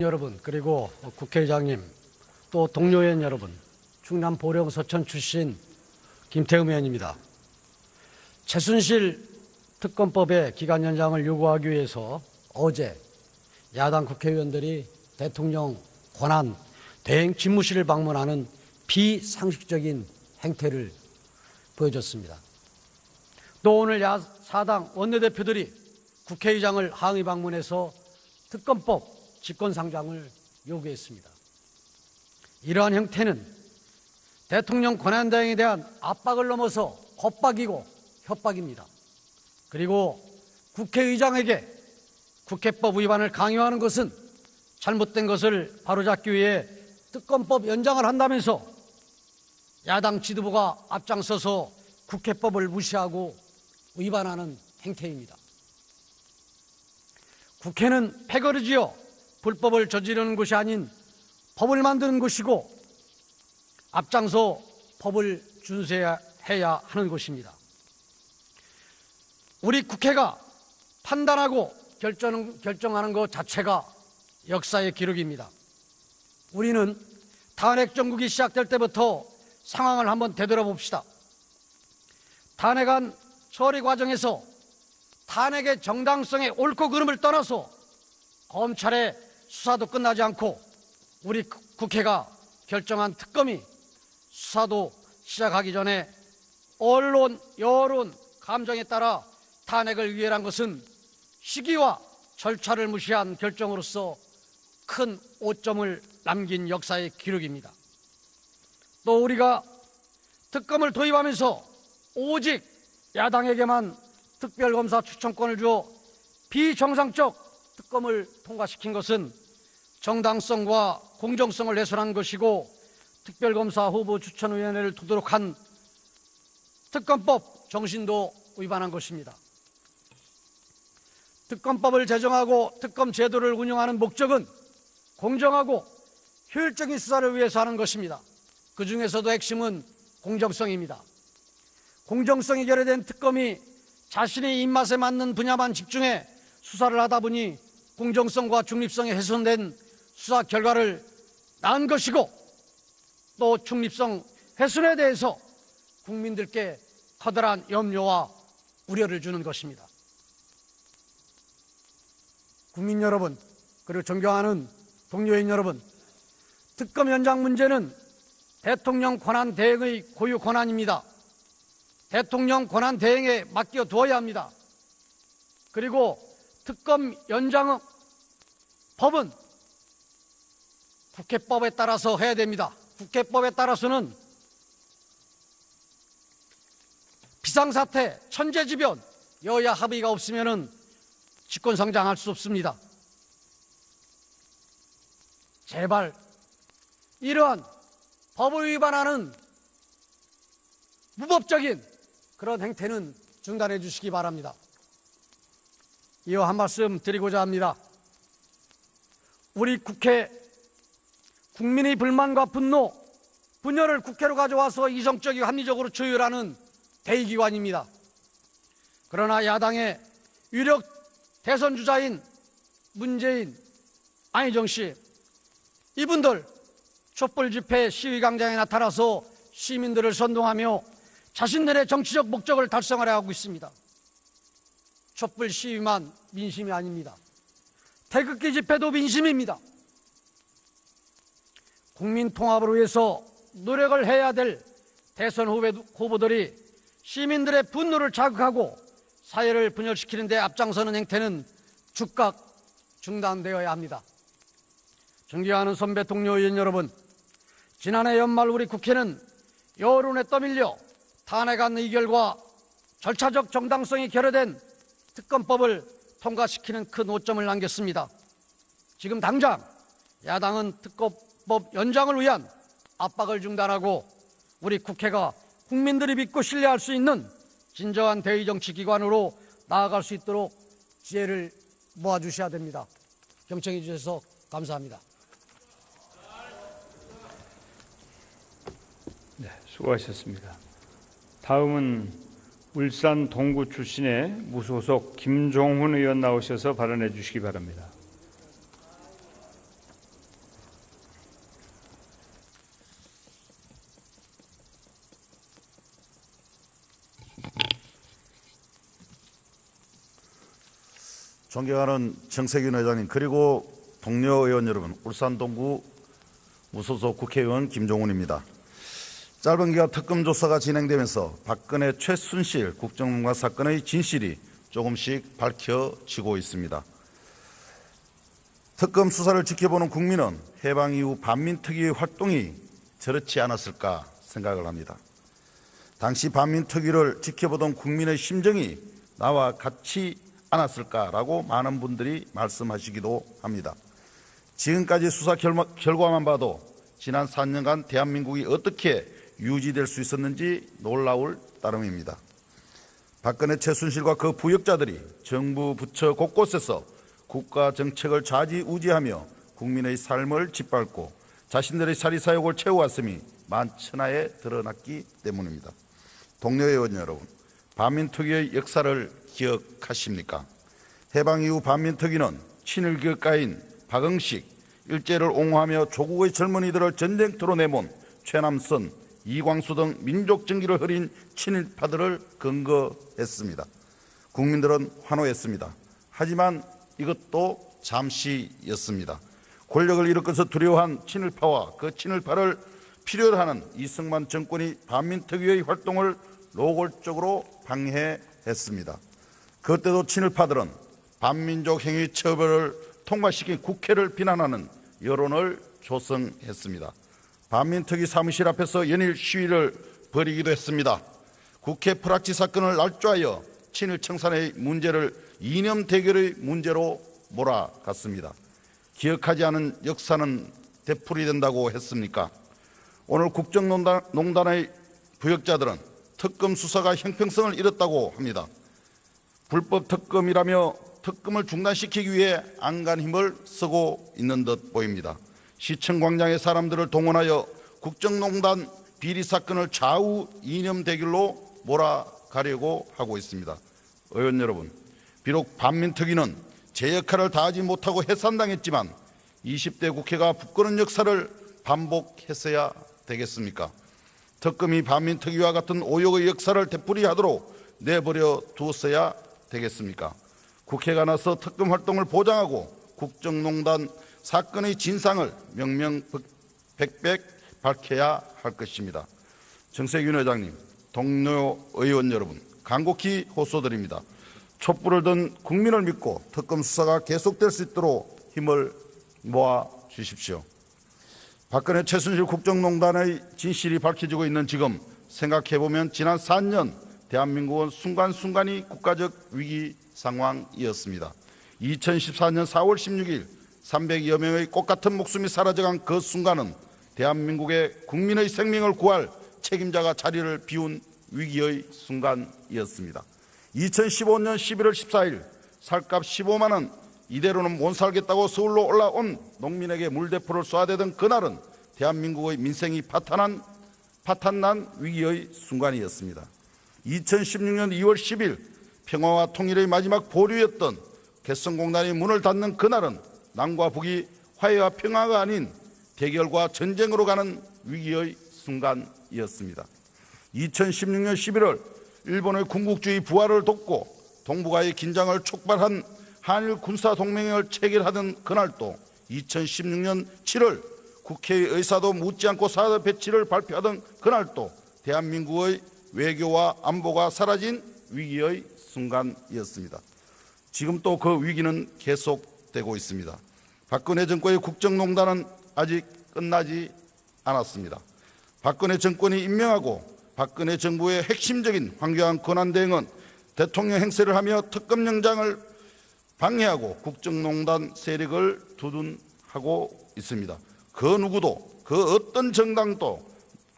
여러분, 그리고 국회의장님, 또 동료 의원 여러분, 충남 보령 서천 출신 김태흠 의원입니다. 최순실 특검법의 기간 연장을 요구하기 위해서 어제 야당 국회의원들이 대통령 권한 대행 집무실을 방문하는 비상식적인 행태를 보여줬습니다. 또 오늘 야사당 원내대표들이 국회의장을 항의 방문해서 특검법 직권상정을 요구했습니다. 이러한 형태는 대통령 권한대행에 대한 압박을 넘어서 겁박이고 협박입니다. 그리고 국회의장에게 국회법 위반을 강요하는 것은 잘못된 것을 바로잡기 위해 특검법 연장을 한다면서 야당 지도부가 앞장서서 국회법을 무시하고 위반하는 행태입니다. 국회는 패거리지어 불법을 저지르는 곳이 아닌 법을 만드는 곳이고 앞장서 법을 준수해야 하는 곳입니다. 우리 국회가 판단하고 결정하는 것 자체가 역사의 기록입니다. 우리는 탄핵 정국이 시작될 때부터 상황을 한번 되돌아봅시다. 탄핵안 처리 과정에서 탄핵의 정당성의 옳고 그름을 떠나서 검찰의 수사도 끝나지 않고 우리 국회가 결정한 특검이 수사도 시작하기 전에 언론, 여론, 감정에 따라 탄핵을 의결한 것은 시기와 절차를 무시한 결정으로서 큰 오점을 남긴 역사의 기록입니다. 또 우리가 특검을 도입하면서 오직 야당에게만 특별검사 추천권을 주어 비정상적 특검을 통과시킨 것은 정당성과 공정성을 훼손한 것이고 특별검사 후보 추천위원회를 두도록 한 특검법 정신도 위반한 것입니다. 특검법을 제정하고 특검 제도를 운영하는 목적은 공정하고 효율적인 수사를 위해서 하는 것입니다. 그 중에서도 핵심은 공정성입니다. 공정성이 결여된 특검이 자신의 입맛에 맞는 분야만 집중해 수사를 하다 보니 공정성과 중립성이 훼손된 수사 결과를 낳은 것이고 또 중립성 훼손에 대해서 국민들께 커다란 염려와 우려를 주는 것입니다. 국민 여러분, 그리고 존경하는 동료인 여러분, 특검 연장 문제는 대통령 권한 대행의 고유 권한입니다. 대통령 권한 대행에 맡겨 두어야 합니다. 그리고 특검 연장 법은 국회법에 따라서 해야 됩니다. 국회법에 따라서는 비상사태, 천재지변, 여야 합의가 없으면 직권상정할 수 없습니다. 제발 이러한 법을 위반하는 무법적인 그런 행태는 중단해 주시기 바랍니다. 이어 한 말씀 드리고자 합니다. 우리 국회, 국민의 불만과 분노, 분열을 국회로 가져와서 이성적이고 합리적으로 조율하는 대의기관입니다. 그러나 야당의 유력 대선 주자인 문재인, 안희정 씨, 이분들 촛불 집회 시위 광장에 나타나서 시민들을 선동하며 자신들의 정치적 목적을 달성하려 하고 있습니다. 촛불 시위만 민심이 아닙니다. 태극기 집회도 민심입니다. 국민 통합을 위해서 노력을 해야 될 대선 후보들이 시민들의 분노를 자극하고 사회를 분열시키는 데 앞장서는 행태는 즉각 중단되어야 합니다. 존경하는 선배 동료 의원 여러분, 지난해 연말 우리 국회는 여론에 떠밀려 탄핵안 의결과 절차적 정당성이 결여된 특검법을 통과시키는 큰 오점을 남겼습니다. 지금 당장 야당은 특검법 연장을 위한 압박을 중단하고 우리 국회가 국민들이 믿고 신뢰할 수 있는 진정한 대의정치기관으로 나아갈 수 있도록 지혜를 모아주셔야 됩니다. 경청해 주셔서 감사합니다. 네, 수고하셨습니다. 다음은 울산 동구 출신의 무소속 김종훈 의원 나오셔서 발언해 주시기 바랍니다. 존경하는 정세균 회장님, 그리고 동료 의원 여러분, 울산 동구 무소속 국회의원 김종훈입니다. 짧은 기간 특검 조사가 진행되면서 박근혜 최순실 국정농단 사건의 진실이 조금씩 밝혀지고 있습니다. 특검 수사를 지켜보는 국민은 해방 이후 반민특위의 활동이 저렇지 않았을까 생각을 합니다. 당시 반민특위를 지켜보던 국민의 심정이 나와 같지 않았을까라고 많은 분들이 말씀하시기도 합니다. 지금까지 수사 결과만 봐도 지난 4년간 대한민국이 어떻게 유지될 수 있었는지 놀라울 따름입니다. 박근혜 최순실과 그 부역자들이 정부 부처 곳곳에서 국가 정책을 좌지우지하며 국민의 삶을 짓밟고 자신들의 사리사욕을 채워왔음이 만천하에 드러났기 때문입니다. 동료 의원 여러분, 반민특위의 역사를 기억하십니까? 해방 이후 반민특위는 친일교가인 박응식, 일제를 옹호하며 조국의 젊은이들을 전쟁터로 내몬 최남선, 이광수 등 민족 정기를 흐린 친일파들을 근거했습니다. 국민들은 환호했습니다. 하지만 이것도 잠시였습니다. 권력을 일으켜서 두려워한 친일파와 그 친일파를 필요로 하는 이승만 정권이 반민특위의 활동을 노골적으로 방해했습니다. 그때도 친일파들은 반민족 행위 처벌을 통과시킨 국회를 비난하는 여론을 조성했습니다. 반민특위 사무실 앞에서 연일 시위를 벌이기도 했습니다. 국회 프락치 사건을 날조하여 친일 청산의 문제를 이념 대결의 문제로 몰아갔습니다. 기억하지 않은 역사는 되풀이된다고 했습니까? 오늘 국정농단의 부역자들은 특검 수사가 형평성을 잃었다고 합니다. 불법 특검이라며 특검을 중단시키기 위해 안간 힘을 쓰고 있는 듯 보입니다. 시청 광장의 사람들을 동원하여 국정농단 비리 사건을 좌우 이념 대결로 몰아가려고 하고 있습니다. 의원 여러분, 비록 반민특위는 제 역할을 다하지 못하고 해산당했지만 20대 국회가 부끄러운 역사를 반복했어야 되겠습니까? 특검이 반민특위와 같은 오욕의 역사를 되풀이하도록 내버려 두었어야 되겠습니까? 국회가 나서 특검 활동을 보장하고 국정농단 사건의 진상을 명명백백 밝혀야 할 것입니다. 정세균 회장님, 동료 의원 여러분, 간곡히 호소드립니다. 촛불을 든 국민을 믿고 특검 수사가 계속될 수 있도록 힘을 모아 주십시오. 박근혜 최순실 국정농단의 진실이 밝혀지고 있는 지금 생각해보면 지난 4년 대한민국은 순간순간이 국가적 위기 상황이었습니다. 2014년 4월 16일 300여 명의 꽃같은 목숨이 사라져간 그 순간은 대한민국의 국민의 생명을 구할 책임자가 자리를 비운 위기의 순간이었습니다. 2015년 11월 14일 살값 15만 원 이대로는 못 살겠다고 서울로 올라온 농민에게 물대포를 쏴대던 그날은 대한민국의 민생이 파탄난 위기의 순간이었습니다. 2016년 2월 10일 평화와 통일의 마지막 보루였던 개성공단이 문을 닫는 그날은 남과 북이 화해와 평화가 아닌 대결과 전쟁으로 가는 위기의 순간이었습니다. 2016년 11월 일본의 군국주의 부활을 돕고 동북아의 긴장을 촉발한 한일 군사동맹을 체결하던 그날도 2016년 7월 국회의 의사도 묻지 않고 사드 배치를 발표하던 그날도 대한민국의 외교와 안보가 사라진 위기의 순간이었습니다. 지금 또 그 위기는 계속되고 있습니다. 박근혜 정권의 국정농단은 아직 끝나지 않았습니다. 박근혜 정권이 임명하고 박근혜 정부의 핵심적인 황교안 권한대행은 대통령 행세를 하며 특검영장을 방해하고 국정농단 세력을 두둔하고 있습니다. 그 누구도 그 어떤 정당도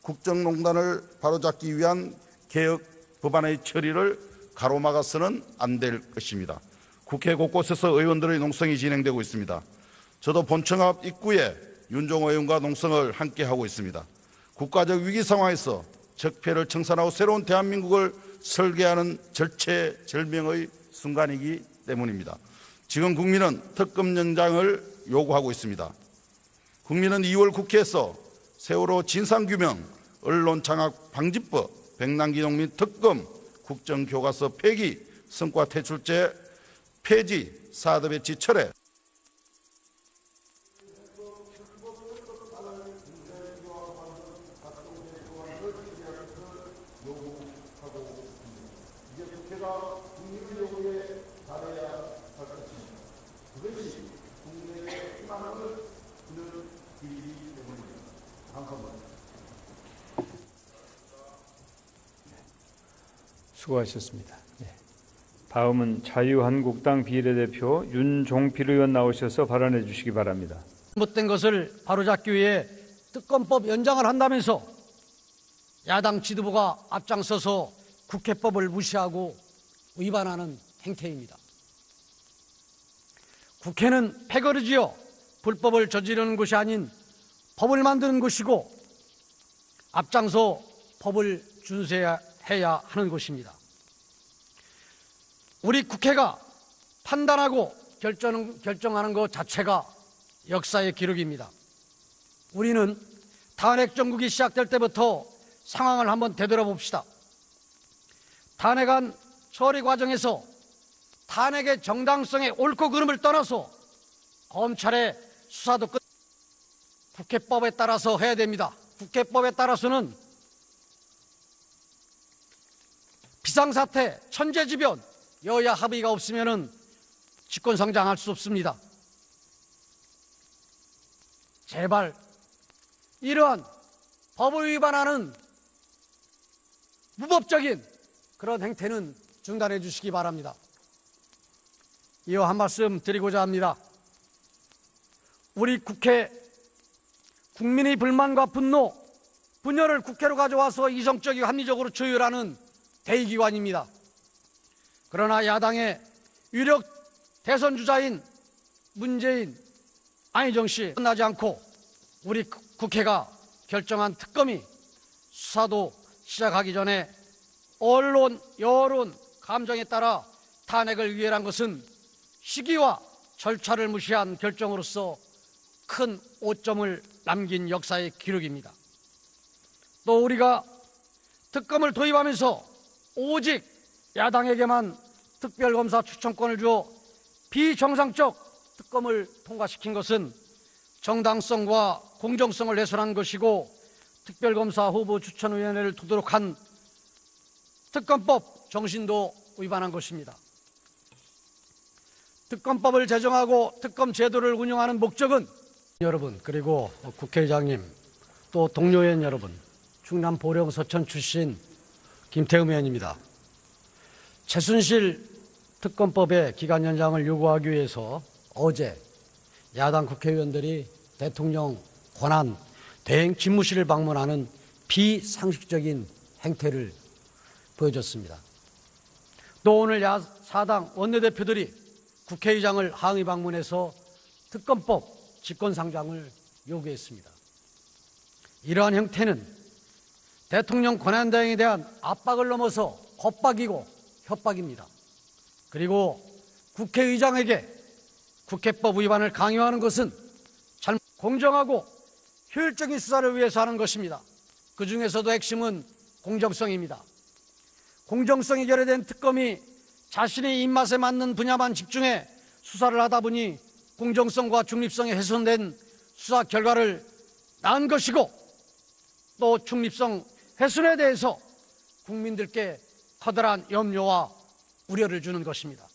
국정농단을 바로잡기 위한 개혁 법안의 처리를 가로막아서는 안 될 것입니다. 국회 곳곳에서 의원들의 농성이 진행되고 있습니다. 저도 본청 앞 입구에 윤종호 의원과 농성을 함께하고 있습니다. 국가적 위기 상황에서 적폐를 청산하고 새로운 대한민국을 설계하는 절체절명의 순간이기 때문입니다. 지금 국민은 특검 연장을 요구하고 있습니다. 국민은 2월 국회에서 세월호 진상규명, 언론장악 방지법, 백남기 농민 특검, 국정교과서 폐기, 성과퇴출제 폐지, 사드 배치 철회, 수고하셨습니다. 다음은 자유한국당 비례대표 윤종필 의원 나오셔서 발언해 주시기 바랍니다. 잘못된 것을 바로잡기 위해 특검법 연장을 한다면서 야당 지도부가 앞장서서 국회법을 무시하고 위반하는 행태입니다. 국회는 패거리지어 불법을 저지르는 곳이 아닌 법을 만드는 곳이고 앞장서 법을 준수해야 하는 곳입니다. 우리 국회가 판단하고 결정하는 것 자체가 역사의 기록입니다. 우리는 탄핵 정국이 시작될 때부터 상황을 한번 되돌아봅시다. 탄핵안 처리 과정에서 탄핵의 정당성의 옳고 그름을 떠나서 검찰의 수사도 국회법에 따라서 해야 됩니다. 국회법에 따라서는 비상사태, 천재지변, 여야 합의가 없으면 직권상정할 수 없습니다. 제발 이러한 법을 위반하는 무법적인 그런 행태는 중단해 주시기 바랍니다. 이어 한 말씀 드리고자 합니다. 우리 국회, 국민의 불만과 분열을 국회로 가져와서 이성적이고 합리적으로 조율하는 대의기관입니다. 그러나 야당의 유력 대선 주자인 문재인, 안희정 씨 끝나지 않고 우리 국회가 결정한 특검이 수사도 시작하기 전에 언론, 여론, 감정에 따라 탄핵을 위헌한 것은 시기와 절차를 무시한 결정으로서 큰 오점을 남긴 역사의 기록입니다. 또 우리가 특검을 도입하면서 오직 야당에게만 특별검사 추천권을 주어 비정상적 특검을 통과시킨 것은 정당성과 공정성을 훼손한 것이고 특별검사 후보 추천위원회를 두도록 한 특검법 정신도 위반한 것입니다. 특검법을 제정하고 특검 제도를 운영하는 목적은 여러분, 그리고 국회의장님, 또 동료 의원 여러분, 충남 보령 서천 출신 김태흠 의원입니다. 최순실 특검법의 기간 연장을 요구하기 위해서 어제 야당 국회의원들이 대통령 권한 대행 집무실을 방문하는 비상식적인 행태를 보여줬습니다. 또 오늘 야사당 원내대표들이 국회의장을 항의 방문해서 특검법 직권상정을 요구했습니다. 이러한 형태는 대통령 권한대행에 대한 압박을 넘어서 겁박이고 협박입니다. 그리고 국회의장에게 국회법 위반을 강요하는 것은 공정하고 효율적인 수사를 위해서 하는 것입니다. 그 중에서도 핵심은 공정성입니다. 공정성이 결여된 특검이 자신의 입맛에 맞는 분야만 집중해 수사를 하다 보니 공정성과 중립성이 훼손된 수사 결과를 낳은 것이고, 또 중립성 훼손에 대해서 국민들께 커다란 염려와 우려를 주는 것입니다.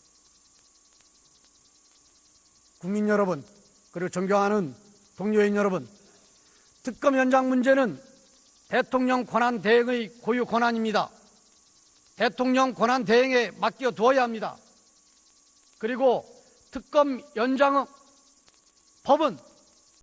국민 여러분, 그리고 존경하는 동료인 여러분, 특검 연장 문제는 대통령 권한 대행의 고유 권한입니다. 대통령 권한 대행에 맡겨 두어야 합니다. 그리고 특검 연장 법은